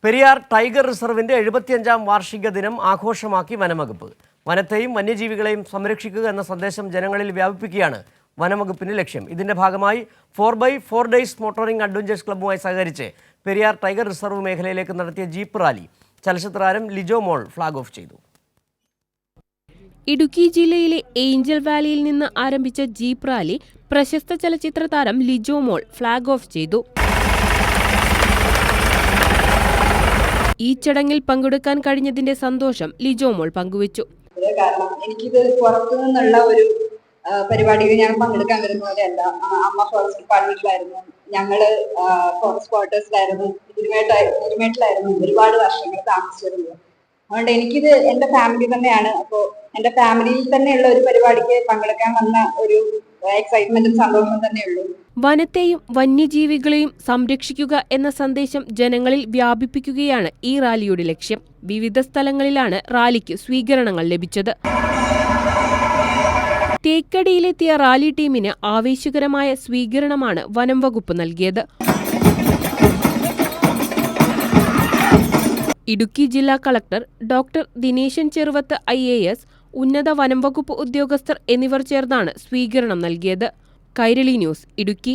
Periyar tiger റിസർവിന്റെ 75ാം വാർഷിക ദിനം ആഘോഷമാക്കി വനംവകുപ്പ്. വനത്തെയും വന്യജീവികളെയും സംരക്ഷിക്കുക എന്ന സന്ദേശം ജനങ്ങളിൽ വ്യാപിപ്പിക്കുകയാണ് വനംവകുപ്പിന്റെ ലക്ഷ്യം. ഇതിന്റെ ഭാഗമായി 4x4 ഡേയ്സ് മോട്ടോറിംഗ് അഡ്വഞ്ചേഴ്സ് ക്ലബ്ബുമായി സഹകരിച്ച് പെരിയാർ ടൈഗർ റിസർവ് മേഖലയിലേക്ക് നടത്തിയ ജീപ്പ് റാലി ചലച്ചിത്ര താരം ലിജോ മോൾ ഫ്ലാഗ് ഓഫ് ചെയ്തു. ഇടുക്കി ജില്ലയിലെ ഏഞ്ചൽ വാലിയിൽ നിന്ന് ആരംഭിച്ച ജീപ്പ് റാലി പ്രശസ്ത ചലച്ചിത്ര താരം ലിജോ മോൾ ഫ്ലാഗ് ഓഫ് ചെയ്തു. ഈ ചടങ്ങിൽ പങ്കെടുക്കാൻ കഴിഞ്ഞതിന്റെ സന്തോഷം ലിജോ മോൾ പങ്കുവച്ചു. കാരണം എനിക്കിത് പുറത്തു നിന്നുള്ള ഒരു പരിപാടിയിൽ ഞാൻ പങ്കെടുക്കാൻ വരുന്ന പോലെയല്ല. അമ്മ ഫോറസ്റ്റ് ഡിപ്പാർട്ട്മെന്റിലായിരുന്നു, ഞങ്ങള് ഫോറസ്റ്റ് ക്വാർട്ടേഴ്സിലായിരുന്നു, ഇരുമേട്ടിലായിരുന്നു ഒരുപാട് വർഷങ്ങൾ താമസിച്ചിരുന്നത്. അതുകൊണ്ട് എനിക്കിത് എന്റെ ഫാമിലി തന്നെയാണ്. അപ്പോൾ എന്റെ ഫാമിലിയിൽ തന്നെയുള്ള ഒരു പരിപാടിക്ക് പങ്കെടുക്കാൻ വന്ന ഒരു എക്സൈറ്റ്മെന്റും സന്തോഷവും തന്നെയുള്ളൂ. വനത്തെയും വന്യജീവികളെയും സംരക്ഷിക്കുക എന്ന സന്ദേശം ജനങ്ങളിൽ വ്യാപിപ്പിക്കുകയാണ് ഈ റാലിയുടെ ലക്ഷ്യം. വിവിധ സ്ഥലങ്ങളിലാണ് റാലിക്ക് സ്വീകരണങ്ങൾ ലഭിച്ചത്. തേക്കടിയിലെത്തിയ റാലി ടീമിന് ആവേശകരമായ സ്വീകരണമാണ് വനം വകുപ്പ് നൽകിയത്. ഇടുക്കി ജില്ലാ കളക്ടർ ഡോക്ടർ ദിനേശൻ ചെറുവത്ത് IAS, ഉന്നത വനം വകുപ്പ് ഉദ്യോഗസ്ഥർ എന്നിവർ ചേർന്നാണ് സ്വീകരണം നൽകിയത്. കൈരളി ന്യൂസ്, ഇടുക്കി.